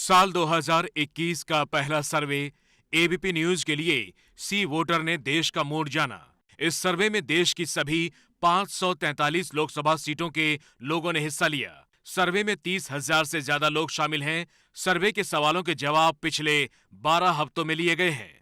साल 2021 का पहला सर्वे एबीपी न्यूज के लिए सी वोटर ने देश का मूड जाना। इस सर्वे में देश की सभी 543 लोकसभा सीटों के लोगों ने हिस्सा लिया। सर्वे में 30,000 से ज्यादा लोग शामिल हैं। सर्वे के सवालों के जवाब पिछले 12 हफ्तों में लिए गए हैं।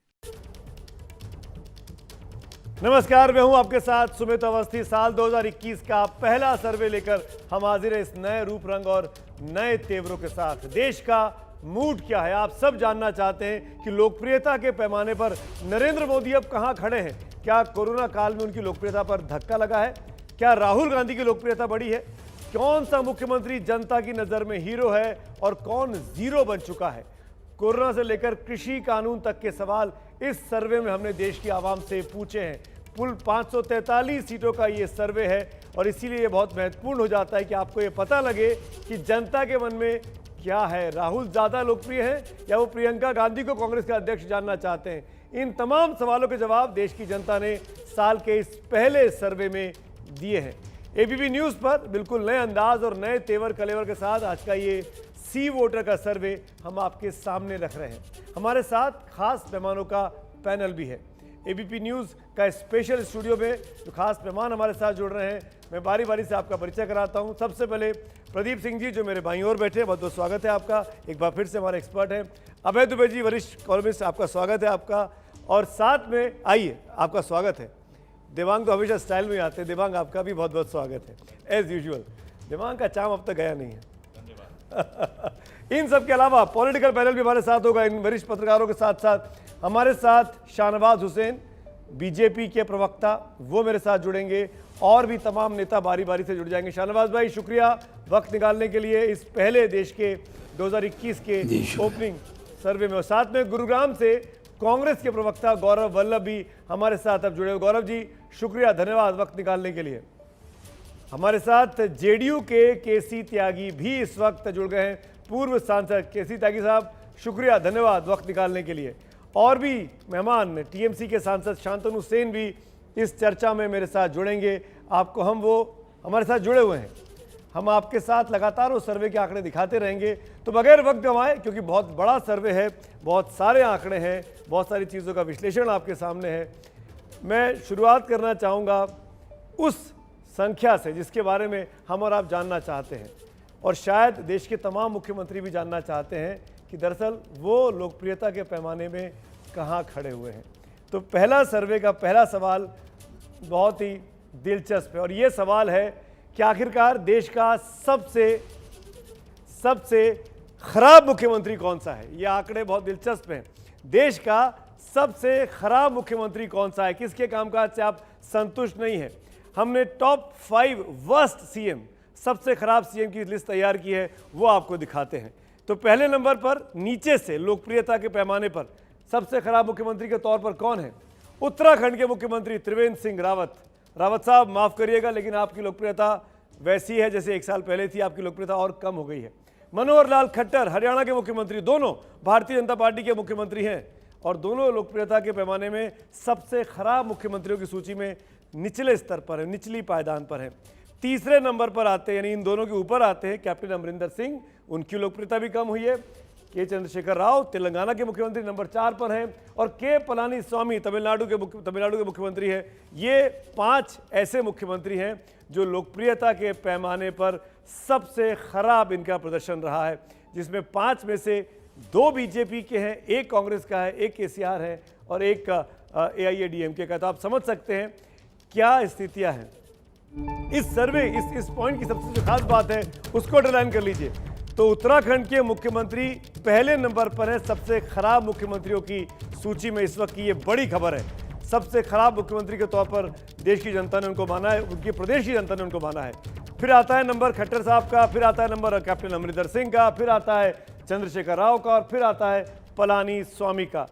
नमस्कार, मैं हूं आपके साथ सुमित अवस्थी। साल 2021 का पहला सर्वे लेकर हम हाजिर हैं इस नए रूप रंग और नए तेवरों के साथ। देश का मूड क्या है, आप सब जानना चाहते हैं कि लोकप्रियता के पैमाने पर नरेंद्र मोदी अब कहां खड़े हैं। क्या कोरोना काल में उनकी लोकप्रियता पर धक्का लगा है? क्या राहुल गांधी की लोकप्रियता बढ़ी है? कौन सा मुख्यमंत्री जनता की नजर में हीरो है और कौन जीरो बन चुका है? कोरोना से लेकर कृषि कानून तक के सवाल इस सर्वे में हमने देश की आवाम से पूछे हैं। कुल 543 सीटों का ये सर्वे है और इसीलिए ये बहुत महत्वपूर्ण हो जाता है कि आपको ये पता लगे कि जनता के मन में क्या है। राहुल ज़्यादा लोकप्रिय हैं या वो प्रियंका गांधी को कांग्रेस का अध्यक्ष जानना चाहते हैं? इन तमाम सवालों के जवाब देश की जनता ने साल के इस पहले सर्वे में दिए हैं। एबीपी न्यूज़ पर बिल्कुल नए अंदाज और नए तेवर कलेवर के साथ आज का ये सी वोटर का सर्वे हम आपके सामने रख रहे हैं। हमारे साथ खास मेहमानों का पैनल भी है। एबीपी न्यूज़ का स्पेशल स्टूडियो में जो खास मेहमान हमारे साथ जुड़ रहे हैं, मैं बारी बारी से आपका परिचय कराता हूं। सबसे पहले प्रदीप सिंह जी जो मेरे बाईं ओर बैठे हैं, बहुत बहुत स्वागत है आपका। एक बार फिर से हमारे एक्सपर्ट हैं अभय दुबे जी, वरिष्ठ कॉलमिस्ट, आपका स्वागत है आपका। और साथ में आइए, आपका स्वागत है देवांग, तो हमेशा स्टाइल में आते हैं। देवांग, आपका भी बहुत बहुत स्वागत है एज यूजुअल। देवांग का चाम अब तक गया नहीं है। इन सब के अलावा पॉलिटिकल पैनल भी हमारे साथ होगा। इन वरिष्ठ पत्रकारों के साथ साथ हमारे साथ शाहनवाज हुसैन, बीजेपी के प्रवक्ता, वो मेरे साथ जुड़ेंगे और भी तमाम नेता बारी बारी से जुड़ जाएंगे। शाहनवाज भाई, शुक्रिया वक्त निकालने के लिए इस पहले देश के 2021 के ओपनिंग सर्वे में। और साथ में गुरुग्राम से कांग्रेस के प्रवक्ता गौरव वल्लभ भी हमारे साथ अब जुड़े। गौरव जी, शुक्रिया, धन्यवाद वक्त निकालने के लिए। हमारे साथ जेडीयू के केसी त्यागी भी इस वक्त जुड़ गए हैं, पूर्व सांसद केसी त्यागी साहब, शुक्रिया, धन्यवाद वक्त निकालने के लिए। और भी मेहमान टीएमसी के सांसद शांतनु सेन भी इस चर्चा में मेरे साथ जुड़ेंगे। आपको वो हमारे साथ जुड़े हुए हैं। हम आपके साथ लगातार वो सर्वे के आंकड़े दिखाते रहेंगे। तो बगैर वक्त गंवाए, क्योंकि बहुत बड़ा सर्वे है, बहुत सारे आंकड़े हैं, बहुत सारी चीज़ों का विश्लेषण आपके सामने है, मैं शुरुआत करना चाहूँगा उस संख्या से जिसके बारे में हम और आप जानना चाहते हैं और शायद देश के तमाम मुख्यमंत्री भी जानना चाहते हैं कि दरअसल वो लोकप्रियता के पैमाने में कहाँ खड़े हुए हैं। तो पहला सर्वे का पहला सवाल बहुत ही दिलचस्प है और ये सवाल है कि आखिरकार देश का सबसे खराब मुख्यमंत्री कौन सा है। ये आंकड़े बहुत दिलचस्प हैं। देश का सबसे खराब मुख्यमंत्री कौन सा है, किसके कामकाज से आप संतुष्ट नहीं हैं। हमने टॉप 5 वर्स्ट सीएम, सबसे खराब सीएम की लिस्ट तैयार की है, वो आपको दिखाते हैं। तो पहले नंबर पर नीचे से लोकप्रियता के पैमाने पर सबसे खराब मुख्यमंत्री के तौर पर कौन है? उत्तराखंड के मुख्यमंत्री त्रिवेंद्र सिंह रावत। रावत साहब, माफ करिएगा लेकिन आपकी लोकप्रियता वैसी है जैसे एक साल पहले थी, आपकी लोकप्रियता और कम हो गई है। मनोहर लाल खट्टर हरियाणा के मुख्यमंत्री, दोनों भारतीय जनता पार्टी के मुख्यमंत्री हैं और दोनों लोकप्रियता के पैमाने में सबसे खराब मुख्यमंत्रियों की सूची में निचले स्तर पर है, निचली पायदान पर है। तीसरे नंबर पर आते हैं, यानी इन दोनों के ऊपर आते हैं कैप्टन अमरिंदर सिंह, उनकी लोकप्रियता भी कम हुई है। के चंद्रशेखर राव तेलंगाना के मुख्यमंत्री नंबर 4 पर हैं और के पलानीस्वामी तमिलनाडु के मुख्यमंत्री हैं। ये 5 ऐसे मुख्यमंत्री हैं जो लोकप्रियता के पैमाने पर सबसे खराब इनका प्रदर्शन रहा है, जिसमें 5 में से 2 बीजेपी के हैं, एक कांग्रेस का है, एक केसीआर है और एक AIADMK का। तो आप समझ सकते हैं क्या स्थितियां हैं। इस सर्वे इस पॉइंट की सबसे जो खास बात है उसको अंडरलाइन कर लीजिए। तो उत्तराखंड के मुख्यमंत्री पहले नंबर पर है सबसे खराब मुख्यमंत्रियों की सूची में। इस वक्त की ये बड़ी खबर है। सबसे खराब मुख्यमंत्री के तौर पर देश की जनता ने उनको माना है, उनकी प्रदेश की जनता ने उनको माना है। फिर आता है नंबर खट्टर साहब का, फिर आता है नंबर कैप्टन अमरिंदर सिंह का, फिर आता है चंद्रशेखर राव का और फिर आता है पलानीस्वामी का।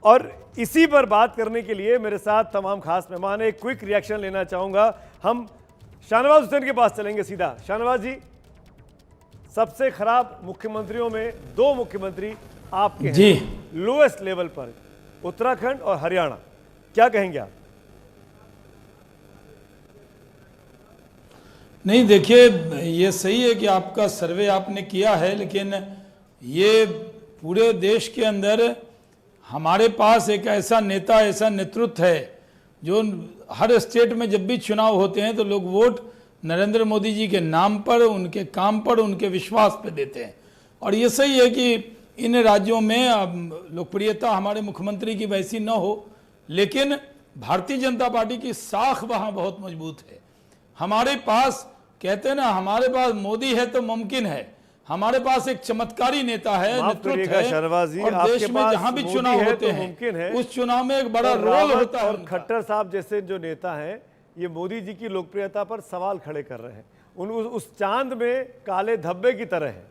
और इसी पर बात करने के लिए मेरे साथ तमाम खास मेहमान, एक क्विक रिएक्शन लेना चाहूँगा। हम शाहनवाज हुसैन के पास चलेंगे सीधा। शाहनवाज जी, सबसे खराब मुख्यमंत्रियों में 2 मुख्यमंत्री आपके हैं लोएस्ट लेवल पर, उत्तराखंड और हरियाणा, क्या कहेंगे आप? नहीं, देखिए, ये सही है कि आपका सर्वे आपने किया है, लेकिन ये पूरे देश के अंदर हमारे पास एक ऐसा नेता, ऐसा नेतृत्व है जो हर स्टेट में जब भी चुनाव होते हैं तो लोग वोट नरेंद्र मोदी जी के नाम पर, उनके काम पर, उनके विश्वास पे देते हैं। और ये सही है कि इन राज्यों में लोकप्रियता हमारे मुख्यमंत्री की वैसी न हो, लेकिन भारतीय जनता पार्टी की साख वहां बहुत मजबूत है। हमारे पास, कहते हैं ना, हमारे पास मोदी है तो मुमकिन है। हमारे पास एक चमत्कारी नेता है, नेतृत्व है, शहनवाज जी, और देश में जहां भी चुनाव होते हैं उस चुनाव में एक बड़ा रोल होता है। और खट्टर साहब जैसे जो नेता हैं, ये मोदी जी की लोकप्रियता पर सवाल खड़े कर रहे हैं। उस चांद में काले धब्बे की तरह है।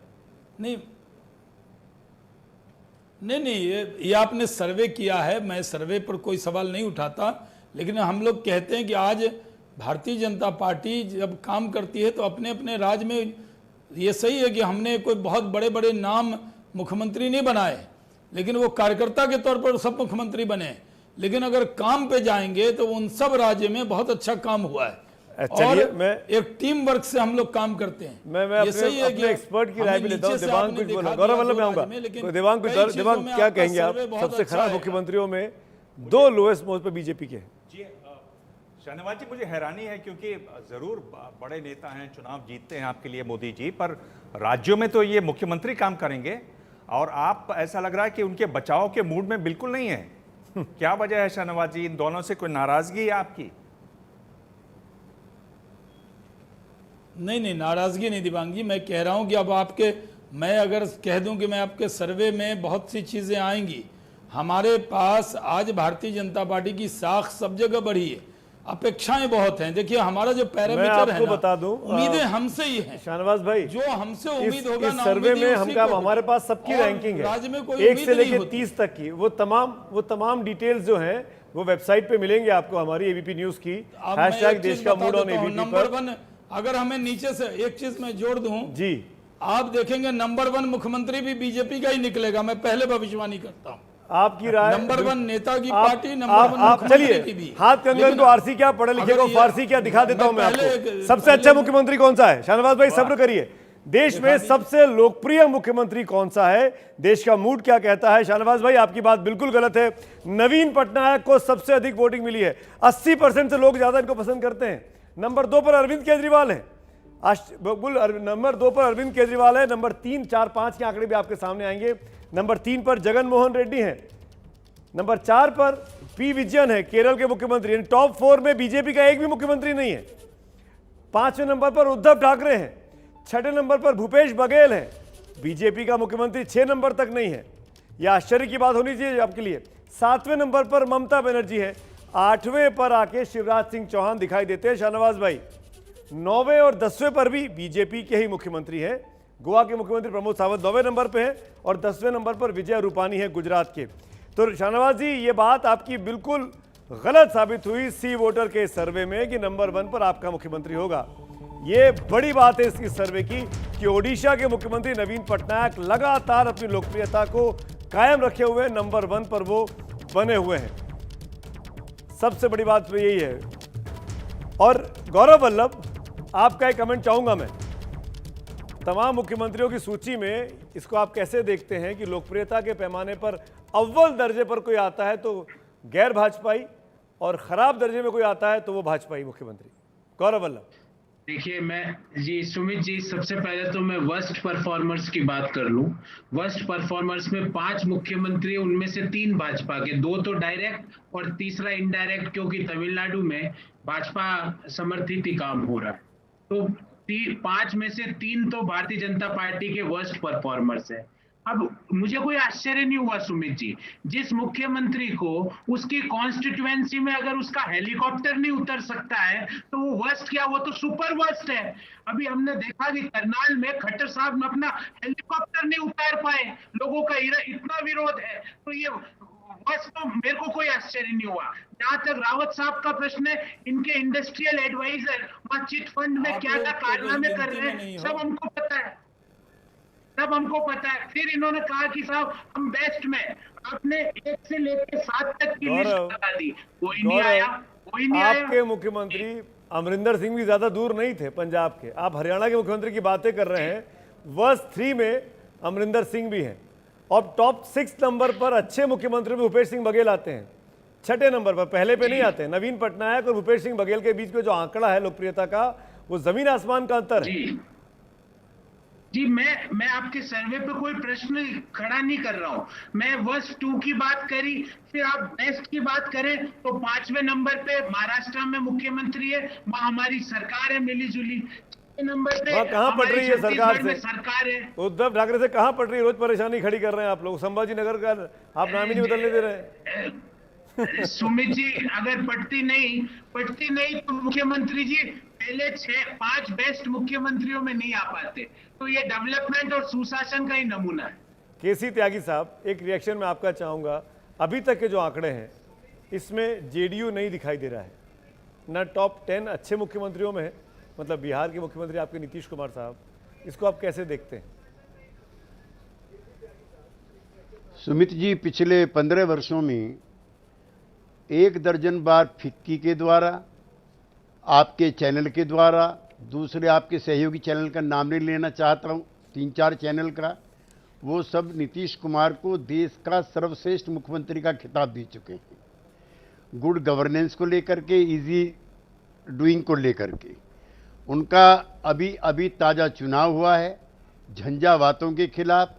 नहीं, ये आपने सर्वे किया है, मैं सर्वे पर कोई सवाल नहीं उठाता, लेकिन हम लोग कहते हैं कि आज भारतीय जनता पार्टी जब काम करती है तो अपने अपने राज्य में, ये सही है कि हमने कोई बहुत बड़े बड़े नाम मुख्यमंत्री नहीं बनाए, लेकिन वो कार्यकर्ता के तौर पर सब मुख्यमंत्री बने, लेकिन अगर काम पे जाएंगे तो उन सब राज्य में बहुत अच्छा काम हुआ है। और एक टीम वर्क से हम लोग काम करते हैं। मैं ये सही है कि एक्सपर्ट की राय भी लेता हूं। देवांग कुछ बोला, गौरव वल्लभ में आऊंगा। देवांग क्या कहेंगे आप? सबसे खराब मुख्यमंत्रियों में 2 लोएस्ट मोस्ट पे बीजेपी के। जी शहनवाज जी, मुझे हैरानी है क्योंकि जरूर बड़े नेता हैं, चुनाव जीतते हैं आपके लिए मोदी जी, पर राज्यों में तो ये मुख्यमंत्री काम करेंगे और आप, ऐसा लग रहा है कि उनके बचाव के मूड में बिल्कुल नहीं है। क्या वजह है शहनवाज जी? इन दोनों से कोई नाराजगी है आपकी? नहीं, नाराजगी नहीं दिवांग जी, मैं कह रहा हूं कि अब मैं अगर कह दूं कि मैं आपके सर्वे में बहुत सी चीजें आएंगी। हमारे पास आज भारतीय जनता पार्टी की साख सब जगह बढ़ी है, अपेक्षाएं बहुत हैं। देखिए हमारा जो पैरामीटर है, बता दूं, उम्मीदें हमसे ही हैं। शहनवाज भाई, जो हमसे उम्मीद होगा इस सर्वे में हमारे पास सबकी रैंकिंग है, राज्य में कोई 1 से लेकर 30 तक की। वो तमाम डिटेल्स जो हैं वो वेबसाइट पे मिलेंगे आपको, हमारी एबीपी न्यूज की, #देश का मूड ऑन एबीपी नंबर 1। अगर हमें नीचे से एक चीज मैं जोड़ दूं जी, आप देखेंगे नंबर 1 मुख्यमंत्री भी बीजेपी का ही निकलेगा। मैं पहले भविष्यवाणी करता हूं। आपकी राय? नंबर 1 नेता की पार्टी, नंबर 1 मुख्यमंत्री की भी। हाथ कंगन को आरसी क्या, पढ़े लिखे को फारसी क्या, दिखा देता हूं मैं आपको। सबसे अच्छा मुख्यमंत्री कौन सा है? शहनवाज भाई सब्र करिए। देश में सबसे लोकप्रिय मुख्यमंत्री कौन सा है? देश का मूड क्या कहता है? शहनवाज भाई, आपकी बात बिल्कुल गलत है। नवीन पटनायक को सबसे अधिक वोटिंग मिली है, 80% से लोग ज्यादा इनको पसंद करते हैं। नंबर 2 पर अरविंद केजरीवाल है। नंबर 2 पर अरविंद केजरीवाल है। नंबर 3, 4, 5 के आंकड़े भी आपके सामने आएंगे। नंबर 3 पर जगन मोहन रेड्डी हैं। नंबर 4 पर पी विजयन है, केरल के मुख्यमंत्री। टॉप 4 में बीजेपी का एक भी मुख्यमंत्री नहीं है। 5वें नंबर पर उद्धव ठाकरे हैं। 6ठे नंबर पर भूपेश बघेल है, बीजेपी का मुख्यमंत्री 6 नंबर तक नहीं है। यह आश्चर्य की बात होनी चाहिए आपके लिए। 7वें नंबर पर ममता बनर्जी है। 8वें पर आके शिवराज सिंह चौहान दिखाई देते हैं। शाहनवाज भाई, 9वें और 10वें पर भी बीजेपी के ही मुख्यमंत्री हैं। गोवा के मुख्यमंत्री प्रमोद सावंत 9वें नंबर पे हैं और 10वें नंबर पर विजय रूपानी है गुजरात के। तो शाहनवाज जी, ये बात आपकी बिल्कुल गलत साबित हुई सी वोटर के सर्वे में कि नंबर 1 पर आपका मुख्यमंत्री होगा। ये बड़ी बात है इस सर्वे की कि ओडिशा के मुख्यमंत्री नवीन पटनायक लगातार अपनी लोकप्रियता को कायम रखे हुए नंबर 1 पर वो बने हुए हैं। सबसे बड़ी बात तो यही है। और गौरव वल्लभ, आपका एक कमेंट चाहूंगा मैं। तमाम मुख्यमंत्रियों की सूची में इसको आप कैसे देखते हैं कि लोकप्रियता के पैमाने पर अव्वल दर्जे पर कोई आता है तो गैर भाजपाई, और खराब दर्जे में कोई आता है तो वो भाजपाई मुख्यमंत्री? गौरव वल्लभ। देखिए, मैं जी सुमित जी, सबसे पहले तो मैं वर्स्ट परफॉर्मर्स की बात कर लूं। वर्स्ट परफॉर्मर्स में 5 मुख्यमंत्री, उनमें से 3 भाजपा के, 2 तो डायरेक्ट और तीसरा इनडायरेक्ट, क्योंकि तमिलनाडु में भाजपा समर्थित ही काम हो रहा है। तो 5 में से 3 तो भारतीय जनता पार्टी के वर्स्ट परफॉर्मर्स है। अब मुझे कोई आश्चर्य नहीं हुआ सुमित जी, जिस मुख्यमंत्री को उसकी कॉन्स्टिट्यूएंसी में अगर उसका हेलीकॉप्टर नहीं उतर सकता है तो वो वर्स्ट क्या, वो तो सुपर वर्स्ट है। अभी हमने देखा कि करनाल में खट्टर साहब में अपना हेलीकॉप्टर नहीं उतार पाए, लोगों का इतना विरोध है। तो ये वर्स्ट तो मेरे को कोई आश्चर्य नहीं हुआ। जहां तक रावत साहब का प्रश्न है, इनके इंडस्ट्रियल एडवाइजर वहां चिट फंड में क्या क्या कारनामे कर रहे हैं, सब हमको पता है, सब हमको पता है। फिर इन्होंने कहा कि साहब हम बेस्ट में, आपने 1 से लेकर 7 तक की लिस्ट बता दी, कोई नहीं आया, कोई नहीं आया। आपके मुख्यमंत्री अमरिंदर सिंह भी ज्यादा दूर नहीं थे पंजाब के। आप हरियाणा के मुख्यमंत्री की बातें कर रहे हैं। वर्स्ट 3 में अमरिंदर सिंह भी हैं। और टॉप 6 नंबर पर अच्छे मुख्यमंत्री में भूपेश सिंह बघेल आते हैं। 6ठे नंबर पर, पहले पे नहीं आते। नवीन पटनायक और भूपेश सिंह बघेल के बीच में जो आंकड़ा है लोकप्रियता का, वो जमीन आसमान का अंतर है। जी मैं आपके सर्वे पे कोई प्रश्न खड़ा नहीं कर रहा हूँ। मैं वर्स्ट 2 की बात करी, फिर आप बेस्ट की बात करें तो 5वें नंबर पे महाराष्ट्र में मुख्यमंत्री है, वहाँ हमारी सरकार है मिली जुली। नंबर पे कहाँ पड़ रही है सरकार से? सरकार है उद्धव ठाकरे से कहाँ पड़ रही है? रोज परेशानी खड़ी कर रहे हैं आप लोग। संभाजी नगर का आप नाम ही नहीं बदलने दे रहे। सुमित जी, अगर पढ़ती नहीं तो मुख्यमंत्री जी पहले 5 बेस्ट मुख्यमंत्रियों में नहीं आ पाते। तो ये डेवलपमेंट और सुशासन का ही नमूना है। केसी त्यागी साहब, एक रिएक्शन में आपका चाहूंगा। अभी तक के जो आंकड़े हैं इसमें जेडीयू नहीं दिखाई दे रहा है, ना टॉप 10 अच्छे मुख्यमंत्रियों में है। मतलब बिहार के मुख्यमंत्री आपके नीतीश कुमार साहब, इसको आप कैसे देखते हैं? सुमित जी, पिछले 15 वर्षों में 1 दर्जन बार फिक्की के द्वारा, आपके चैनल के द्वारा, दूसरे आपके सहयोगी चैनल का नाम नहीं लेना चाहता हूं, 3-4 चैनल का, वो सब नीतीश कुमार को देश का सर्वश्रेष्ठ मुख्यमंत्री का खिताब दे चुके हैं। गुड गवर्नेंस को लेकर के, इजी डूइंग को लेकर के। उनका अभी ताज़ा चुनाव हुआ है। झंझावातों के खिलाफ,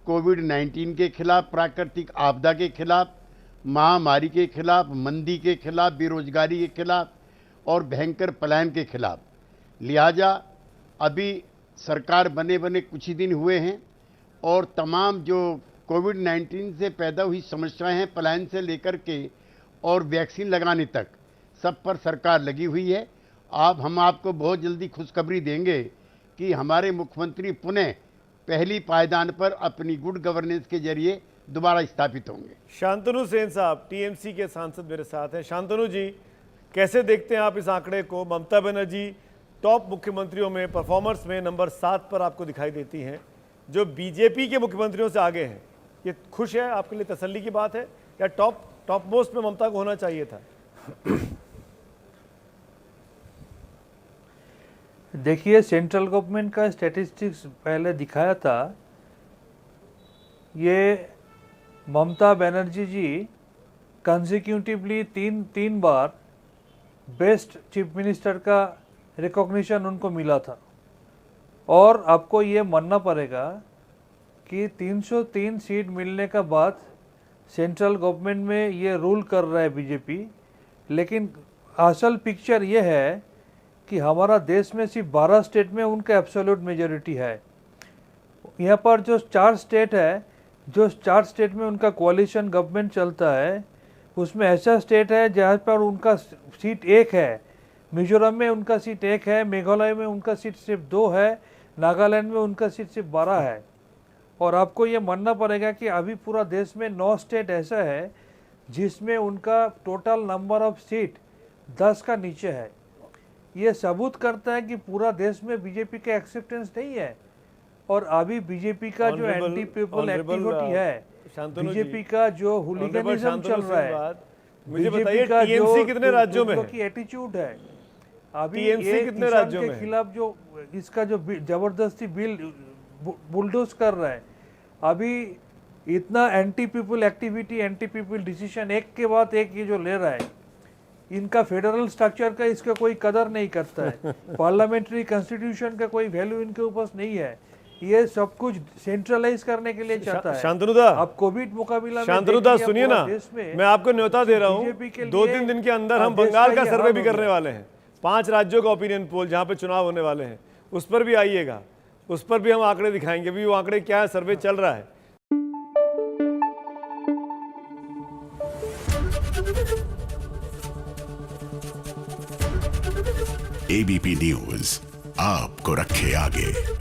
कोविड-19 के खिलाफ, प्राकृतिक आपदा के खिलाफ, महामारी के खिलाफ, मंदी के खिलाफ, बेरोजगारी के खिलाफ और भयंकर पलायन के खिलाफ। लिहाजा अभी सरकार बने कुछ ही दिन हुए हैं और तमाम जो कोविड-19 से पैदा हुई समस्याएं हैं, पलायन से लेकर के और वैक्सीन लगाने तक, सब पर सरकार लगी हुई है। हम आपको बहुत जल्दी खुशखबरी देंगे कि हमारे मुख्यमंत्री पुनः पहली पायदान पर अपनी गुड गवर्नेंस के जरिए दोबारा स्थापित होंगे। शांतनु सेन साहब, टीएमसी के सांसद मेरे साथ हैं। शांतनु जी, कैसे देखते हैं आप इस आंकड़े को? ममता बनर्जी टॉप मुख्यमंत्रियों में परफॉर्मर्स में नंबर 7 पर आपको दिखाई देती हैं, जो बीजेपी के मुख्यमंत्रियों से आगे हैं। ये खुश है, आपके लिए तसल्ली की बात है, या टॉप मोस्ट में ममता को होना चाहिए था? देखिए, सेंट्रल गवर्नमेंट का स्टैटिस्टिक्स पहले दिखाया था। ये ममता बनर्जी जी कंसेक्यूटिवली तीन बार बेस्ट चीफ मिनिस्टर का रिकॉग्निशन उनको मिला था। और आपको ये मानना पड़ेगा कि 303 सीट मिलने का बाद सेंट्रल गवर्नमेंट में ये रूल कर रहा है बीजेपी। लेकिन असल पिक्चर ये है कि हमारा देश में सिर्फ 12 स्टेट में उनका एब्सोल्यूट मेजॉरिटी है। यहाँ पर जो 4 स्टेट है, जो 4 स्टेट में उनका कोalition गवर्नमेंट चलता है, उसमें ऐसा स्टेट है जहाँ पर उनका सीट 1 है। मिजोरम में उनका सीट 1 है, मेघालय में उनका सीट सिर्फ 2 है, नागालैंड में उनका सीट सिर्फ 12 है। और आपको ये मानना पड़ेगा कि अभी पूरा देश में 9 स्टेट ऐसा है जिसमें उनका टोटल नंबर ऑफ सीट 10 का नीचे है। ये सबूत करता है कि पूरा देश में बीजेपी का एक्सेप्टेंस नहीं है। और अभी बीजेपी का जो एंटी पीपल एक्टिविटी है, बीजेपी का जो हुलिगनिज्म चल रहा है, मुझे बताइए टीएमसी कितने राज्यों में है? की एटीट्यूड है अभी टीएमसी कितने राज्यों में के खिलाफ जो इसका जो जबरदस्ती बिल बुलडोज कर रहा है, अभी इतना anti people activity, anti people decision एक के बाद एक ये जो ले रहा है, इनका फेडरल स्ट्रक्चर का इसका कोई कदर नहीं करता है। पार्लियामेंट्री कॉन्स्टिट्यूशन का कोई वैल्यू इनके ऊपर नहीं है। ये सब कुछ सेंट्रलाइज करने के लिए चाहता है। शांतनुदा, अब कोविड मुकाबला शांतनुदा सुनिए ना, मैं आपको न्योता दे रहा हूँ, 2-3 दिन के अंदर हम बंगाल का सर्वे भी करने वाले हैं। 5 राज्यों का ओपिनियन पोल जहाँ पे चुनाव होने वाले हैं, उस पर भी आइएगा, उस पर भी हम आंकड़े दिखाएंगे। अभी वो आंकड़े क्या है, सर्वे चल रहा है। एबीपी न्यूज आपको रखे आगे।